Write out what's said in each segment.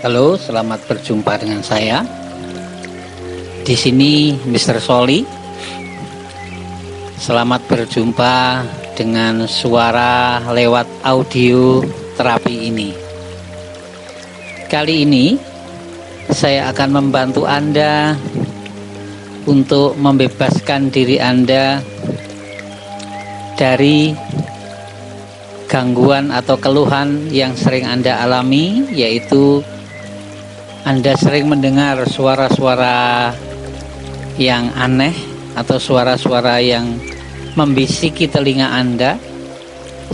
Halo, selamat berjumpa dengan saya. Di sini Mr. Soli. Selamat berjumpa dengan suara lewat audio terapi ini. Kali ini saya akan membantu Anda untuk membebaskan diri Anda dari gangguan atau keluhan yang sering Anda alami, yaitu Anda sering mendengar suara-suara yang aneh atau suara-suara yang membisiki telinga Anda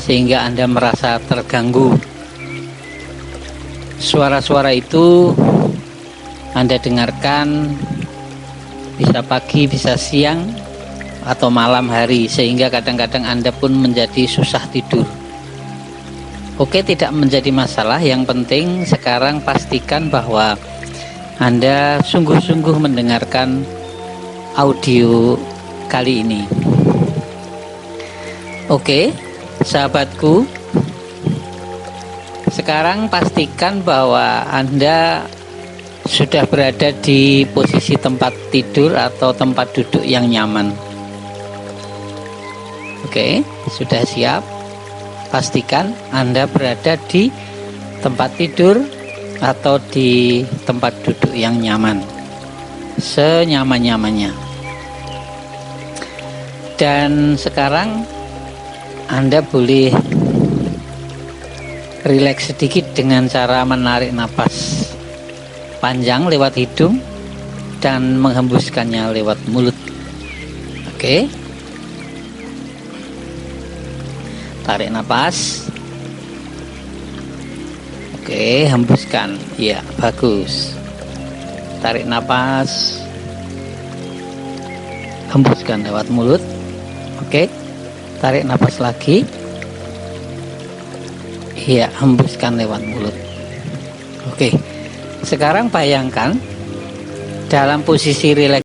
sehingga Anda merasa terganggu. Suara-suara itu Anda dengarkan bisa pagi, bisa siang, atau malam hari, sehingga kadang-kadang Anda pun menjadi susah tidur. Oke, tidak menjadi masalah. Yang penting sekarang pastikan bahwa Anda sungguh-sungguh mendengarkan audio kali ini. Oke, sahabatku, sekarang pastikan bahwa Anda sudah berada di posisi tempat tidur atau tempat duduk yang nyaman. Oke, sudah siap? Pastikan Anda berada di tempat tidur atau di tempat duduk yang nyaman, senyaman-nyamannya. Dan sekarang Anda boleh rileks sedikit dengan cara menarik napas panjang lewat hidung dan menghembuskannya lewat mulut. Oke. Tarik napas. Oke, hembuskan. Ya, bagus. Tarik napas. Hembuskan lewat mulut. Oke. Tarik napas lagi. Ya, hembuskan lewat mulut. Oke. Sekarang bayangkan dalam posisi rileks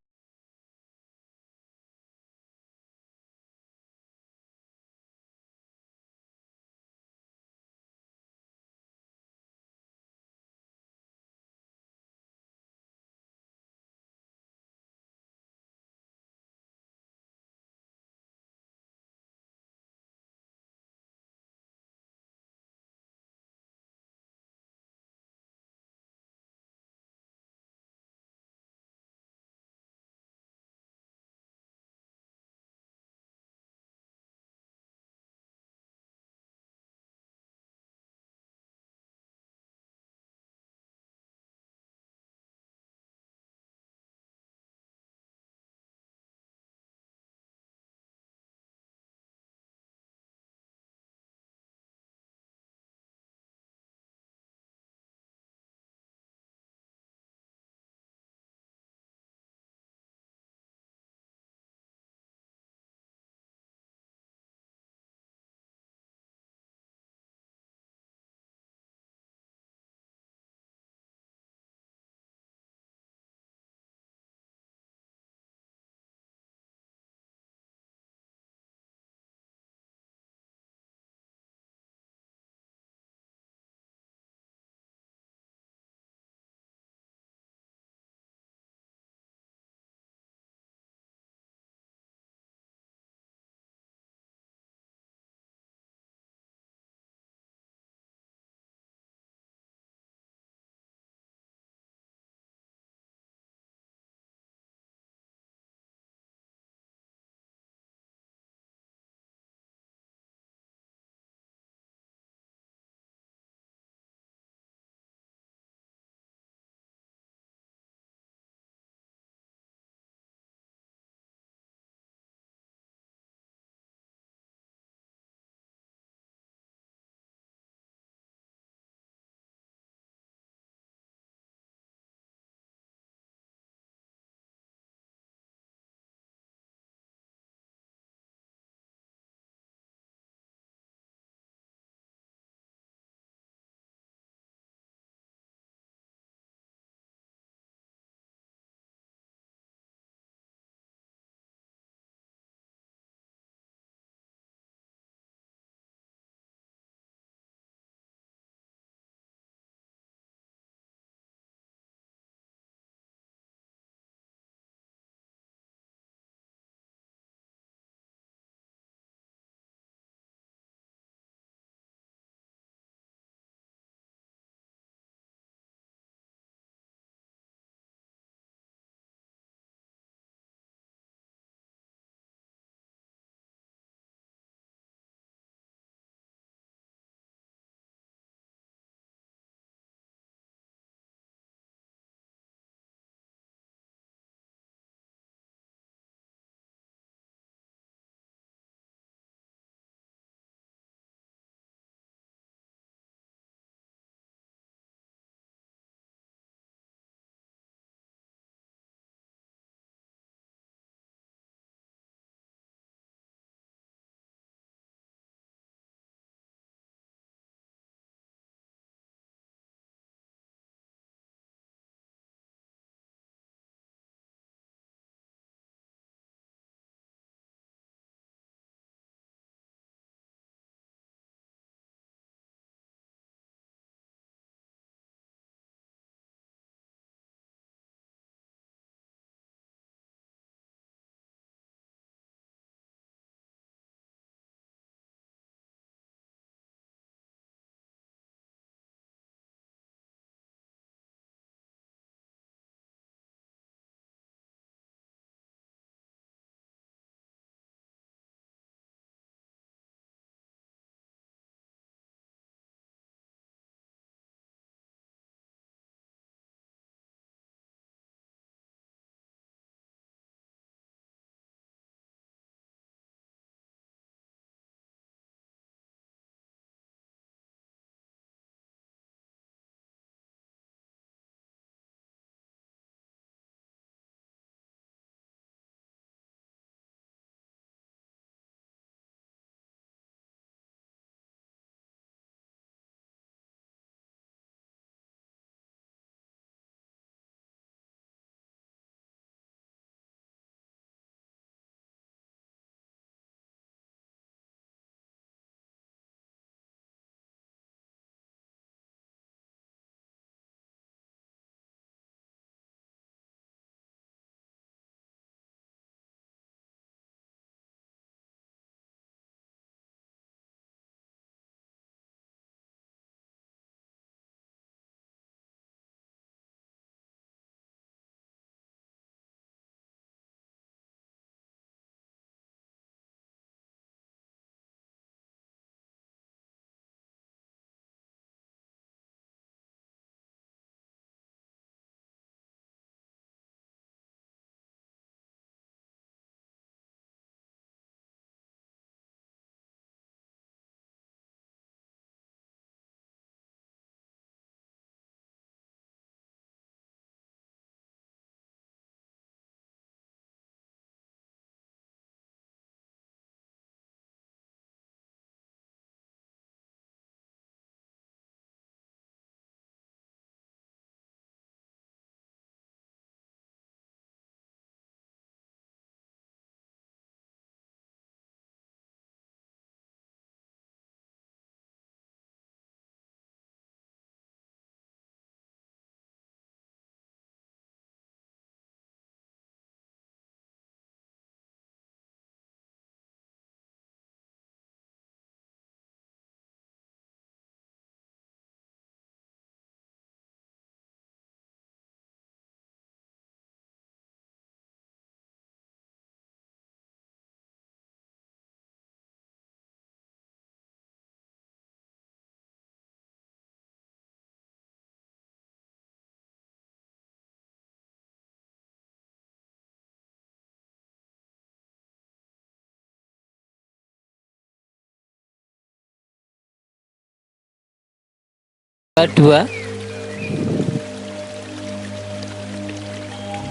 22,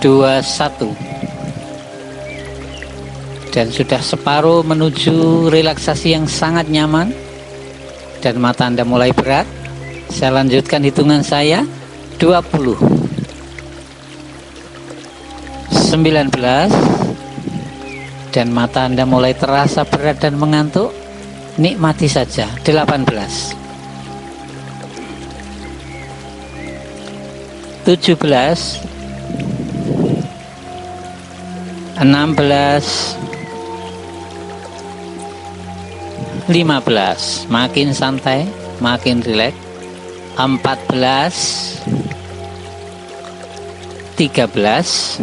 21, dan sudah separuh menuju relaksasi yang sangat nyaman dan mata Anda mulai berat. Saya lanjutkan hitungan saya. 20, 19, dan mata Anda mulai terasa berat dan mengantuk. Nikmati saja. 18, 17, 16, 15, makin santai, makin rileks. 14, 13,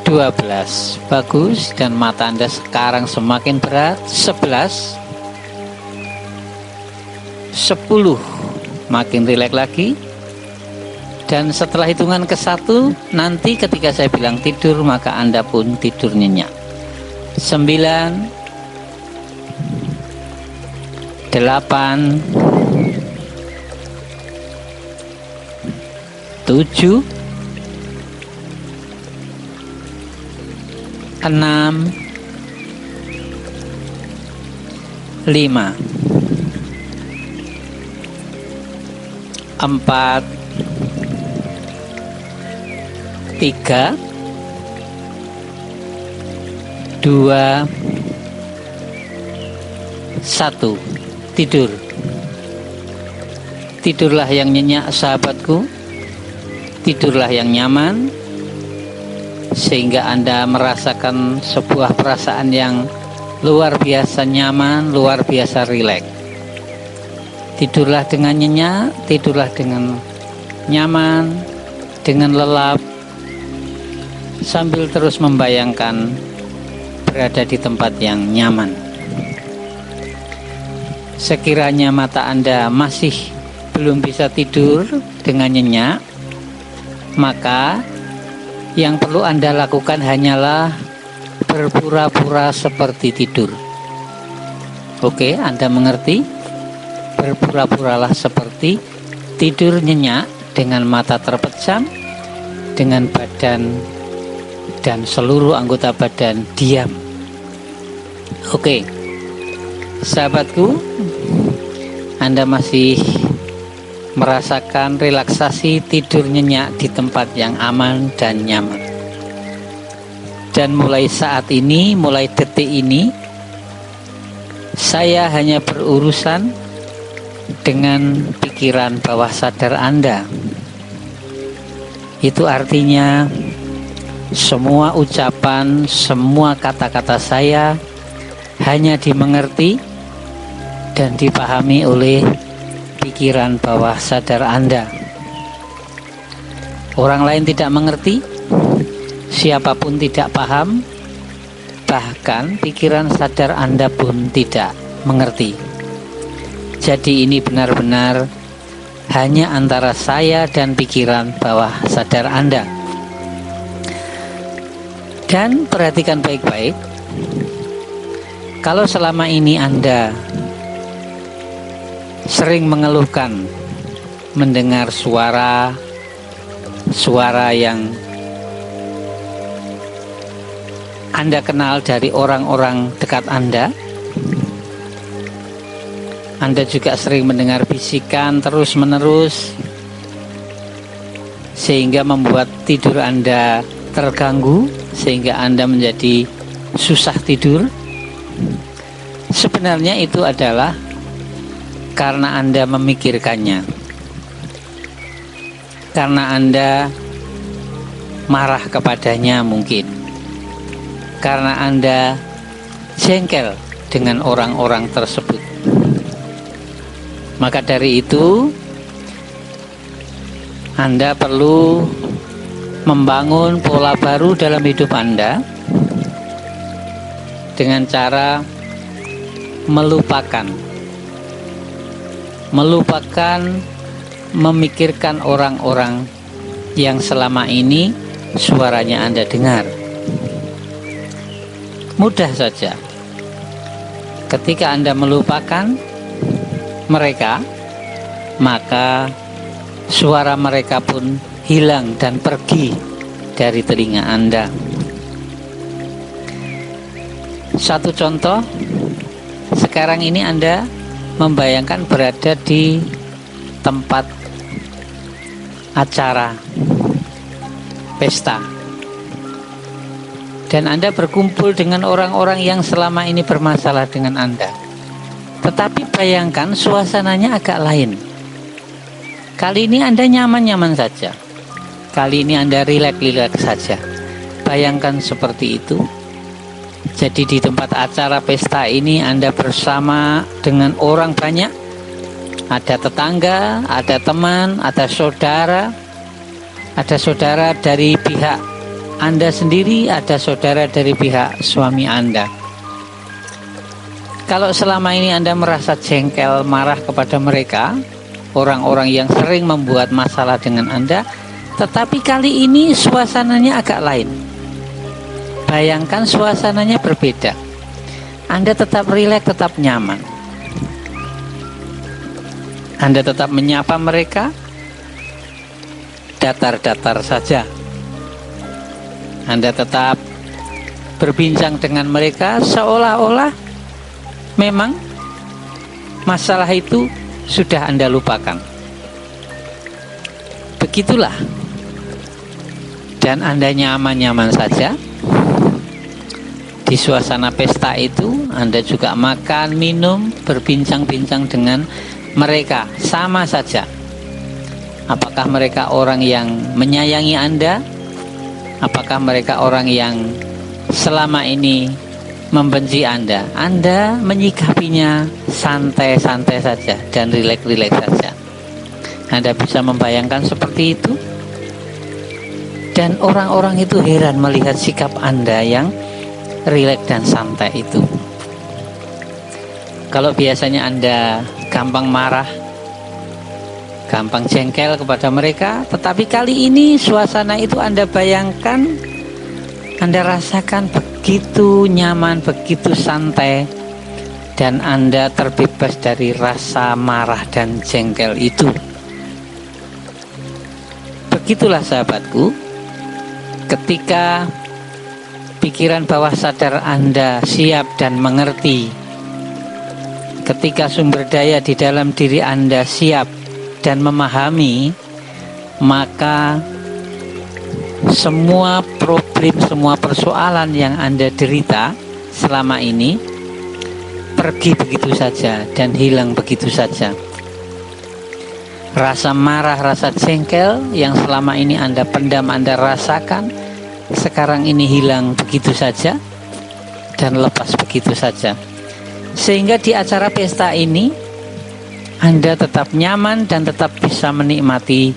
12, bagus, dan mata Anda sekarang semakin berat. 11, 10, makin rileks lagi. Dan setelah hitungan ke-1, nanti ketika saya bilang tidur, maka Anda pun tidur nyenyak. 9, 8, 7, 6, 5, 4, 3, 2, 1. Tidur. Tidurlah yang nyenyak, sahabatku. Tidurlah yang nyaman, sehingga Anda merasakan sebuah perasaan yang luar biasa nyaman, luar biasa rileks. Tidurlah dengan nyenyak, tidurlah dengan nyaman, dengan lelap, sambil terus membayangkan berada di tempat yang nyaman. Sekiranya mata Anda masih belum bisa tidur dengan nyenyak, maka yang perlu Anda lakukan hanyalah berpura-pura seperti tidur. Oke, Anda mengerti? Berpura-puralah seperti tidur nyenyak dengan mata terpejam, dengan badan dan seluruh anggota badan diam. Oke, sahabatku, Anda masih merasakan relaksasi tidur nyenyak di tempat yang aman dan nyaman. Dan mulai saat ini, mulai detik ini, saya hanya berurusan dengan pikiran bawah sadar Anda. Itu artinya semua ucapan, semua kata-kata saya hanya dimengerti dan dipahami oleh pikiran bawah sadar Anda. Orang lain tidak mengerti, siapapun tidak paham, bahkan pikiran sadar Anda pun tidak mengerti. Jadi ini benar-benar hanya antara saya dan pikiran bawah sadar Anda. Dan perhatikan baik-baik, kalau selama ini Anda sering mengeluhkan mendengar suara yang Anda kenal dari orang-orang dekat Anda juga sering mendengar bisikan terus-menerus, sehingga membuat tidur Anda terganggu, sehingga Anda menjadi susah tidur. Sebenarnya itu adalah karena Anda memikirkannya, karena Anda marah kepadanya mungkin, karena Anda jengkel dengan orang-orang tersebut. Maka dari itu, Anda perlu membangun pola baru dalam hidup Anda dengan cara melupakan memikirkan orang-orang yang selama ini suaranya Anda dengar. Mudah saja. Ketika Anda melupakan, mereka, maka suara mereka pun hilang dan pergi dari telinga Anda. Satu contoh, sekarang ini Anda membayangkan berada di tempat acara pesta, dan Anda berkumpul dengan orang-orang yang selama ini bermasalah dengan Anda. Tetapi bayangkan suasananya agak lain. Kali ini Anda nyaman-nyaman saja. Kali ini Anda rileks-rileks saja. Bayangkan seperti itu. Jadi di tempat acara pesta ini Anda bersama dengan orang banyak. Ada tetangga, ada teman, ada saudara. Ada saudara dari pihak Anda sendiri, ada saudara dari pihak suami Anda. Kalau selama ini Anda merasa jengkel, marah kepada mereka, orang-orang yang sering membuat masalah dengan Anda, tetapi kali ini suasananya agak lain. Bayangkan suasananya berbeda. Anda tetap rileks, tetap nyaman. Anda tetap menyapa mereka, datar-datar saja. Anda tetap berbincang dengan mereka seolah-olah memang masalah itu sudah Anda lupakan. Begitulah. Dan Anda nyaman-nyaman saja. Di suasana pesta itu Anda juga makan, minum, berbincang-bincang dengan mereka. Sama saja. Apakah mereka orang yang menyayangi Anda? Apakah mereka orang yang selama ini membenci Anda? Anda menyikapinya santai-santai saja dan rileks-rileks saja. Anda bisa membayangkan seperti itu. Dan orang-orang itu heran melihat sikap Anda yang rileks dan santai itu. Kalau biasanya Anda gampang marah, gampang jengkel kepada mereka, tetapi kali ini suasana itu Anda bayangkan, Anda rasakan begitu nyaman, begitu santai, dan Anda terbebas dari rasa marah dan jengkel itu. Begitulah sahabatku, ketika pikiran bawah sadar Anda siap dan mengerti, ketika sumber daya di dalam diri Anda siap dan memahami, maka semua problem, semua persoalan yang Anda derita selama ini pergi begitu saja dan hilang begitu saja. Rasa marah, rasa jengkel yang selama ini Anda pendam, Anda rasakan, sekarang ini hilang begitu saja dan lepas begitu saja. Sehingga di acara pesta ini Anda tetap nyaman dan tetap bisa menikmati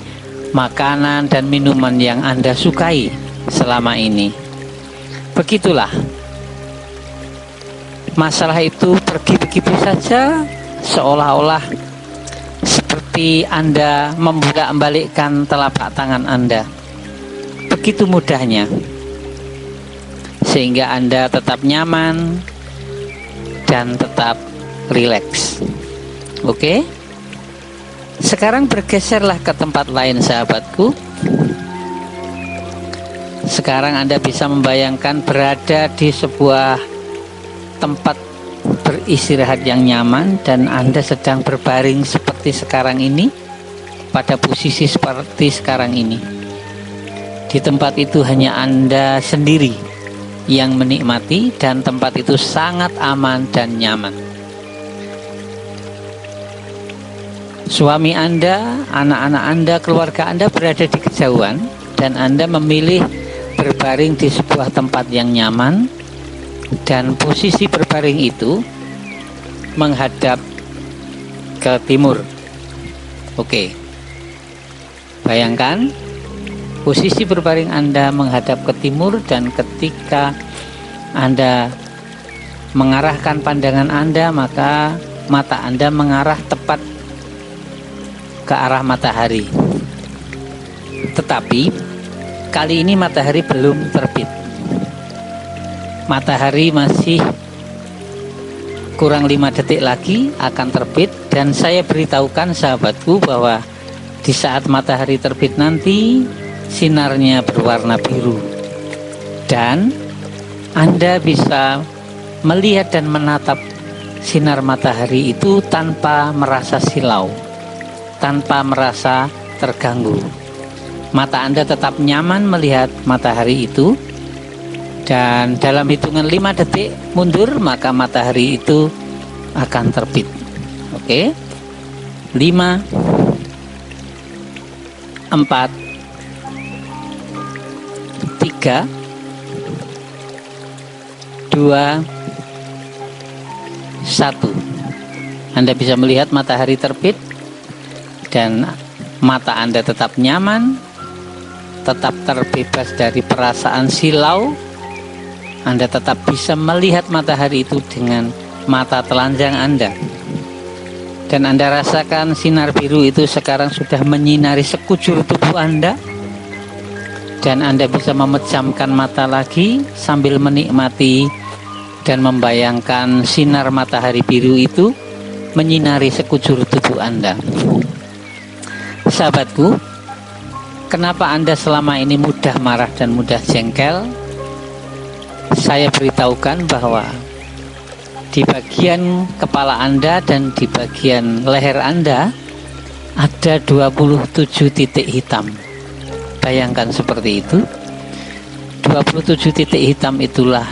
makanan dan minuman yang Anda sukai selama ini. Begitulah. Masalah itu pergi begitu saja, seolah-olah seperti Anda membolak-balikkan telapak tangan Anda. Begitu mudahnya. Sehingga Anda tetap nyaman dan tetap rileks. Oke? Sekarang bergeserlah ke tempat lain sahabatku. Sekarang Anda bisa membayangkan berada di sebuah tempat beristirahat yang nyaman, dan Anda sedang berbaring seperti sekarang ini, pada posisi seperti sekarang ini. Di tempat itu hanya Anda sendiri yang menikmati, dan tempat itu sangat aman dan nyaman. Suami Anda, anak-anak Anda, keluarga Anda berada di kejauhan, dan Anda memilih berbaring di sebuah tempat yang nyaman, dan posisi berbaring itu menghadap ke timur. Oke. Bayangkan posisi berbaring Anda menghadap ke timur, dan ketika Anda mengarahkan pandangan Anda, maka mata Anda mengarah tepat ke arah matahari. Tetapi kali ini matahari belum terbit. Matahari masih kurang 5 detik lagi akan terbit, dan saya beritahukan sahabatku bahwa di saat matahari terbit nanti sinarnya berwarna biru, dan Anda bisa melihat dan menatap sinar matahari itu tanpa merasa silau, tanpa merasa terganggu. Mata Anda tetap nyaman melihat matahari itu, dan dalam hitungan 5 detik mundur maka matahari itu akan terbit. Oke, 5, 4, 3, 2, 1. Anda bisa melihat matahari terbit, dan mata Anda tetap nyaman, tetap terbebas dari perasaan silau. Anda tetap bisa melihat matahari itu dengan mata telanjang Anda, dan Anda rasakan sinar biru itu sekarang sudah menyinari sekujur tubuh Anda, dan Anda bisa memejamkan mata lagi sambil menikmati dan membayangkan sinar matahari biru itu menyinari sekujur tubuh Anda. Sahabatku, kenapa Anda selama ini mudah marah dan mudah jengkel? Saya beritahukan bahwa di bagian kepala Anda dan di bagian leher Anda ada 27 titik hitam. Bayangkan seperti itu. 27 titik hitam itulah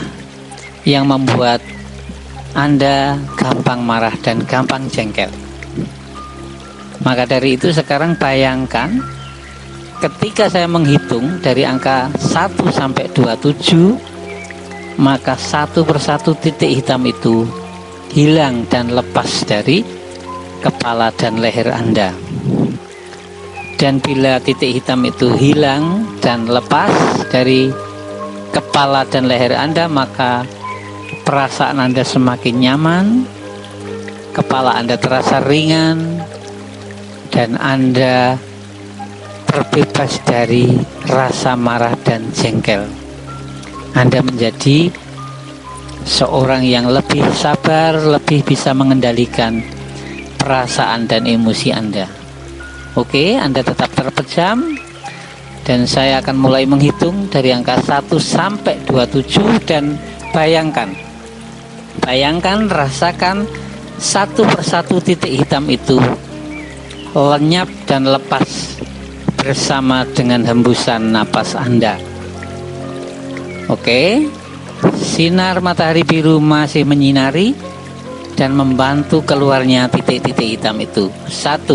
yang membuat Anda gampang marah dan gampang jengkel. Maka dari itu sekarang bayangkan ketika saya menghitung dari angka 1 sampai 27, maka satu persatu titik hitam itu hilang dan lepas dari kepala dan leher Anda. Dan bila titik hitam itu hilang dan lepas dari kepala dan leher Anda, maka perasaan Anda semakin nyaman, kepala Anda terasa ringan, dan Anda terbebas dari rasa marah dan jengkel. Anda menjadi seorang yang lebih sabar, lebih bisa mengendalikan perasaan dan emosi Anda. Oke, Anda tetap terpejam, dan saya akan mulai menghitung dari angka 1 sampai 27, dan bayangkan, rasakan satu persatu titik hitam itu lenyap dan lepas bersama dengan hembusan napas Anda. Oke, sinar matahari biru masih menyinari dan membantu keluarnya titik-titik hitam itu. 1,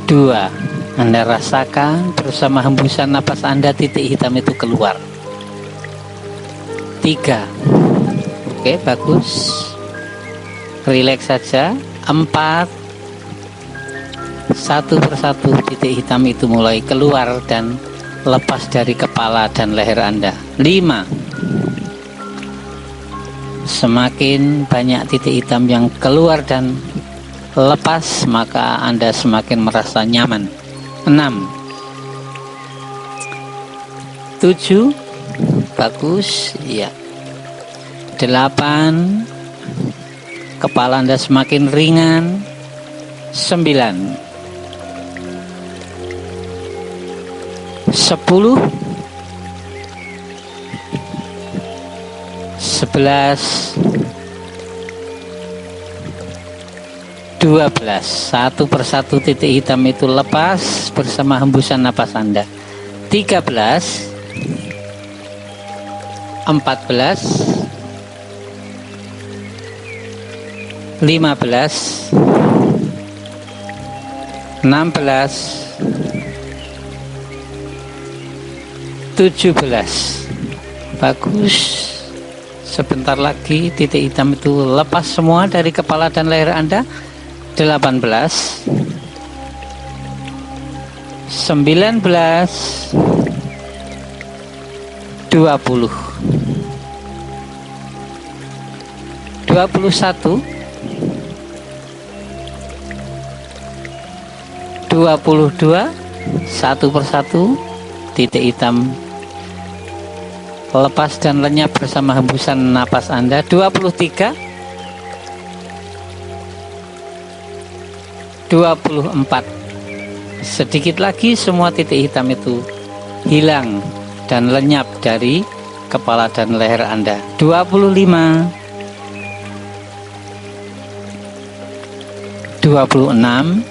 2, Anda rasakan bersama hembusan napas Anda titik hitam itu keluar. 3, oke, bagus, rileks saja. 4, satu persatu titik hitam itu mulai keluar dan lepas dari kepala dan leher Anda. 5, semakin banyak titik hitam yang keluar dan lepas, maka Anda semakin merasa nyaman. 6, 7, bagus, ya. 8, kepala Anda semakin ringan. 9, 10, 11, 12. Satu persatu titik hitam itu lepas bersama hembusan napas Anda. 13, 14, 15, 16, 17. Bagus. Sebentar lagi titik hitam itu lepas semua dari kepala dan leher Anda. 18, 19, 20, 21, 22. Satu persatu titik hitam lepas dan lenyap bersama hembusan napas Anda. 23, 24. Sedikit lagi semua titik hitam itu hilang dan lenyap dari kepala dan leher Anda. 25, 26,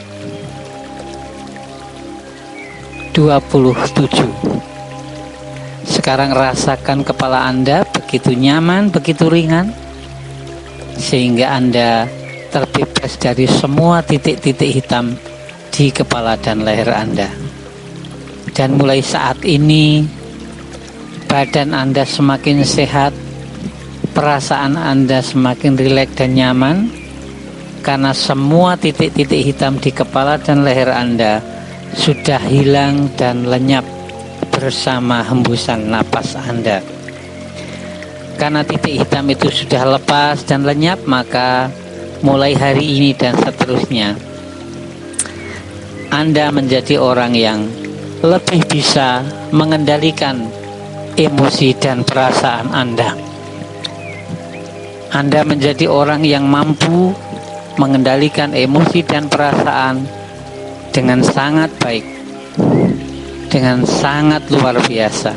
27. Sekarang rasakan kepala Anda begitu nyaman, begitu ringan, sehingga Anda terbebas dari semua titik-titik hitam di kepala dan leher Anda. Dan mulai saat ini badan Anda semakin sehat, perasaan Anda semakin rileks dan nyaman, karena semua titik-titik hitam di kepala dan leher Anda sudah hilang dan lenyap bersama hembusan napas Anda. Karena titik hitam itu sudah lepas dan lenyap, maka mulai hari ini dan seterusnya Anda menjadi orang yang lebih bisa mengendalikan emosi dan perasaan Anda. Anda menjadi orang yang mampu mengendalikan emosi dan perasaan dengan sangat baik, dengan sangat luar biasa.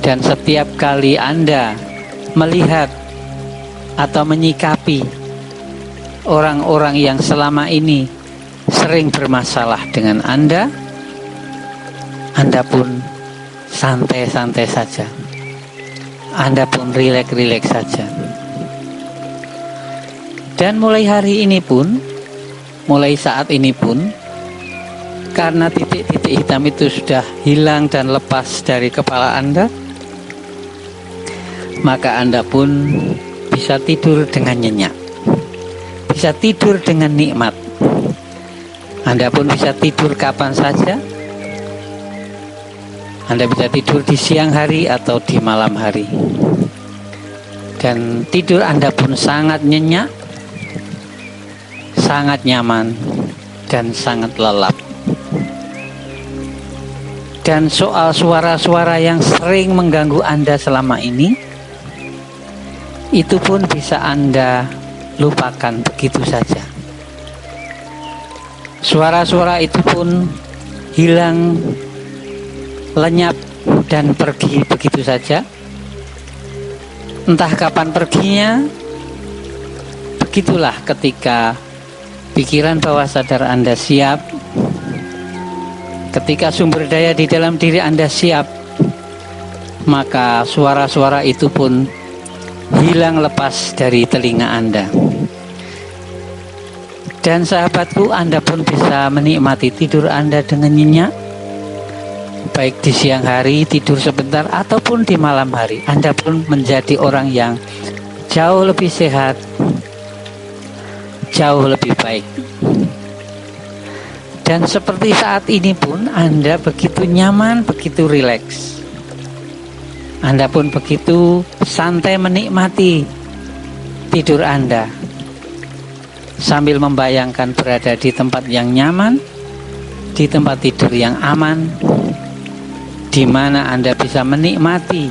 Dan setiap kali Anda melihat atau menyikapi orang-orang yang selama ini sering bermasalah dengan Anda pun santai-santai saja. Anda pun rileks-rileks saja. Dan mulai hari ini pun, mulai saat ini pun, karena titik-titik hitam itu sudah hilang dan lepas dari kepala Anda, maka Anda pun bisa tidur dengan nyenyak, bisa tidur dengan nikmat. Anda pun bisa tidur kapan saja. Anda bisa tidur di siang hari atau di malam hari. Dan tidur Anda pun sangat nyenyak, sangat nyaman, dan sangat lelap. Dan soal suara-suara yang sering mengganggu Anda selama ini, itu pun bisa Anda lupakan begitu saja. Suara-suara itu pun hilang, lenyap, dan pergi begitu saja. Entah kapan perginya, begitulah ketika pikiran bawah sadar Anda siap, ketika sumber daya di dalam diri Anda siap, maka suara-suara itu pun hilang lepas dari telinga Anda. Dan sahabatku, Anda pun bisa menikmati tidur Anda dengan nyenyak, baik di siang hari tidur sebentar ataupun di malam hari. Anda pun menjadi orang yang jauh lebih sehat, jauh lebih baik. Dan seperti saat ini pun Anda begitu nyaman, begitu rileks. Anda pun begitu santai menikmati tidur Anda, sambil membayangkan berada di tempat yang nyaman, di tempat tidur yang aman, di mana Anda bisa menikmati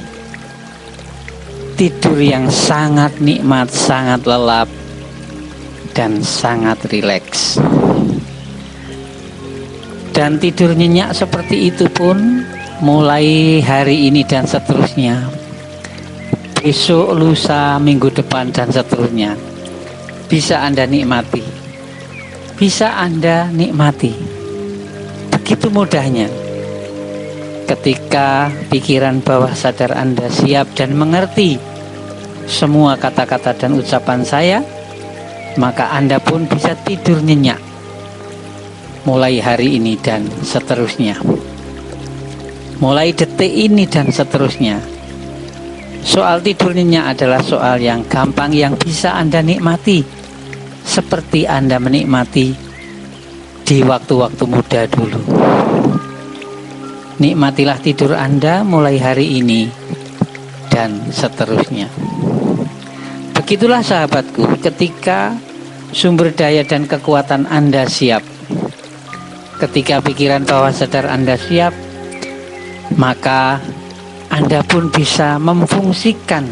tidur yang sangat nikmat, sangat lelap, dan sangat rileks. Dan tidur nyenyak seperti itu pun mulai hari ini dan seterusnya, besok, lusa, minggu depan, dan seterusnya bisa Anda nikmati. Bisa Anda nikmati. Begitu mudahnya. Ketika pikiran bawah sadar Anda siap dan mengerti semua kata-kata dan ucapan saya, maka Anda pun bisa tidur nyenyak mulai hari ini dan seterusnya, mulai detik ini dan seterusnya. Soal tidur nyenyak adalah soal yang gampang, yang bisa Anda nikmati seperti Anda menikmati di waktu-waktu muda dulu. Nikmatilah tidur Anda mulai hari ini dan seterusnya. Begitulah sahabatku, ketika sumber daya dan kekuatan Anda siap, ketika pikiran bawah sadar Anda siap, maka Anda pun bisa memfungsikan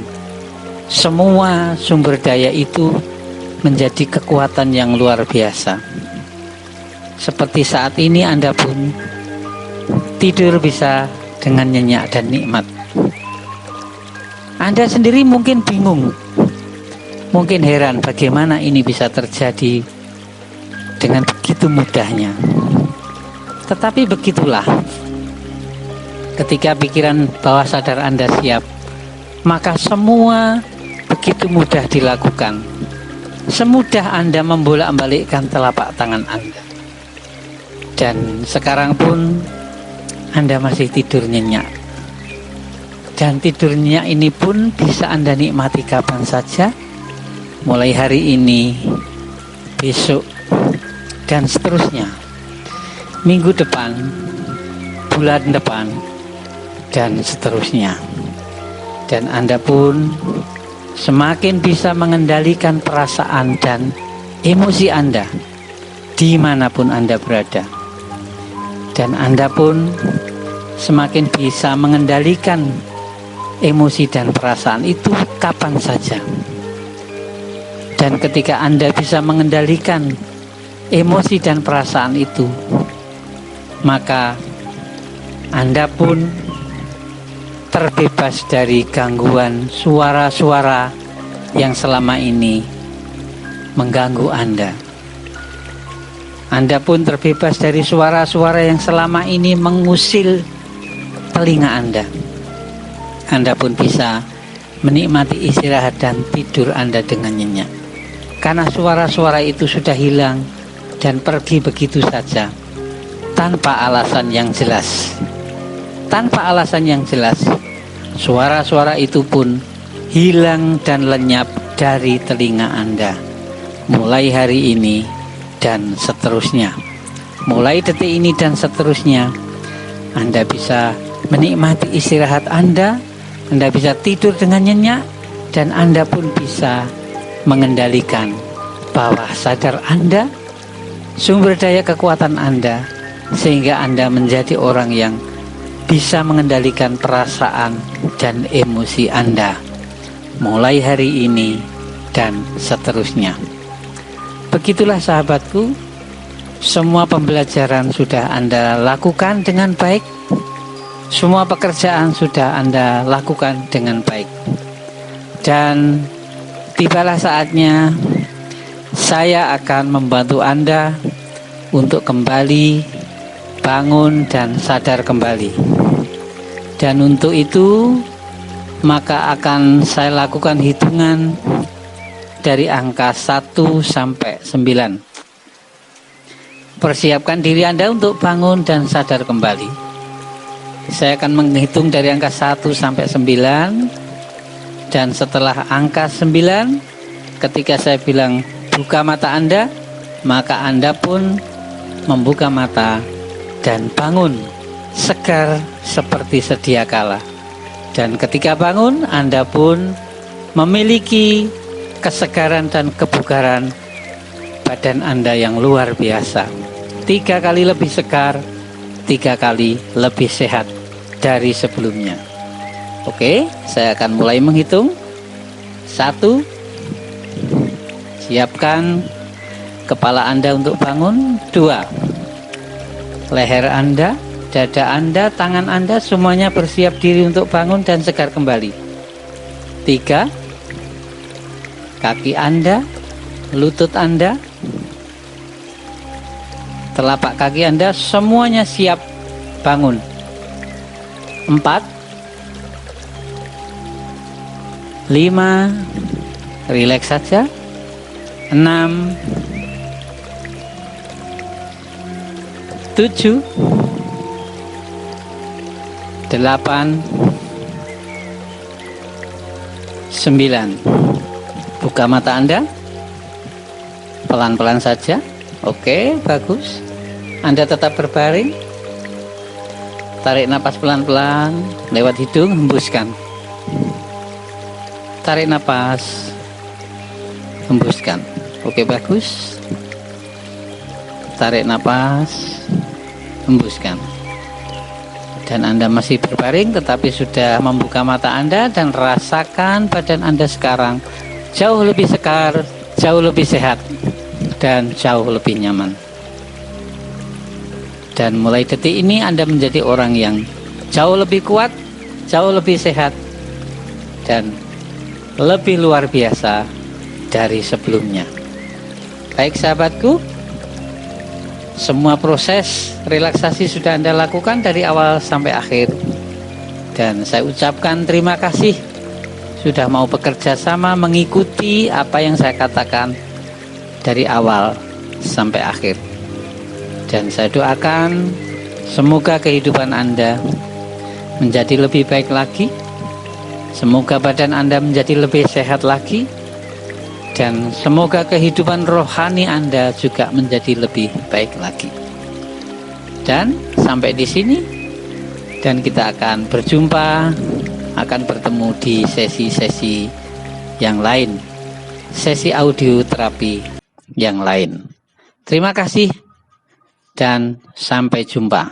semua sumber daya itu menjadi kekuatan yang luar biasa. Seperti saat ini Anda pun tidur bisa dengan nyenyak dan nikmat. Anda sendiri mungkin bingung, mungkin heran bagaimana ini bisa terjadi dengan begitu mudahnya. Tetapi begitulah, ketika pikiran bawah sadar Anda siap, maka semua begitu mudah dilakukan. Semudah Anda membolak-balikkan telapak tangan Anda. Dan sekarang pun Anda masih tidur nyenyak. Dan tidur nyenyak ini pun bisa Anda nikmati kapan saja, mulai hari ini, besok, dan seterusnya, minggu depan, bulan depan, dan seterusnya. Dan Anda pun semakin bisa mengendalikan perasaan dan emosi Anda dimanapun Anda berada. Dan Anda pun semakin bisa mengendalikan emosi dan perasaan itu kapan saja. Dan ketika Anda bisa mengendalikan emosi dan perasaan itu, maka Anda pun terbebas dari gangguan suara-suara yang selama ini mengganggu Anda. Anda pun terbebas dari suara-suara yang selama ini mengusil telinga Anda. Anda pun bisa menikmati istirahat dan tidur Anda dengan nyenyak. Karena suara-suara itu sudah hilang dan pergi begitu saja, tanpa alasan yang jelas. Tanpa alasan yang jelas, suara-suara itu pun hilang dan lenyap dari telinga Anda. Mulai hari ini dan seterusnya. Mulai detik ini dan seterusnya, Anda bisa menikmati istirahat Anda bisa tidur dengan nyenyak, dan Anda pun bisa mengendalikan bawah sadar Anda, sumber daya kekuatan Anda, sehingga Anda menjadi orang yang bisa mengendalikan perasaan dan emosi Anda mulai hari ini dan seterusnya. Begitulah sahabatku, semua pembelajaran sudah Anda lakukan dengan baik, semua pekerjaan sudah Anda lakukan dengan baik, dan tibalah saatnya saya akan membantu Anda untuk kembali bangun dan sadar kembali. Dan untuk itu, maka akan saya lakukan hitungan dari angka 1 sampai 9. Persiapkan diri Anda untuk bangun dan sadar kembali. Saya akan menghitung dari angka 1 sampai 9. Dan setelah angka 9, ketika saya bilang buka mata Anda, maka Anda pun membuka mata dan bangun segar seperti sedia kala. Dan ketika bangun, Anda pun memiliki kesegaran dan kebugaran badan Anda yang luar biasa. 3 kali lebih segar, 3 kali lebih sehat dari sebelumnya. Oke, saya akan mulai menghitung. 1, siapkan kepala Anda untuk bangun. 2, leher Anda, dada Anda, tangan Anda semuanya bersiap diri untuk bangun dan segar kembali. 3, kaki Anda, lutut Anda, telapak kaki Anda semuanya siap bangun. 4, 5, rileks saja. 6, 7, 8, 9. Buka mata Anda pelan-pelan saja. Oke, bagus. Anda tetap berbaring. Tarik napas pelan-pelan lewat hidung, hembuskan. Tarik napas, hembuskan. Oke, bagus. Tarik napas, hembuskan. dan Anda masih berbaring tetapi sudah membuka mata Anda, dan rasakan badan Anda sekarang jauh lebih segar, jauh lebih sehat, dan jauh lebih nyaman. Dan mulai detik ini Anda menjadi orang yang jauh lebih kuat, jauh lebih sehat, dan lebih luar biasa dari sebelumnya. Baik sahabatku, semua proses relaksasi sudah Anda lakukan dari awal sampai akhir, dan saya ucapkan terima kasih sudah mau bekerja sama mengikuti apa yang saya katakan dari awal sampai akhir. Dan saya doakan semoga kehidupan Anda menjadi lebih baik lagi, semoga badan Anda menjadi lebih sehat lagi, dan semoga kehidupan rohani Anda juga menjadi lebih baik lagi. Dan sampai di sini, dan kita akan berjumpa, akan bertemu di sesi-sesi yang lain, sesi audio terapi yang lain. Terima kasih dan sampai jumpa.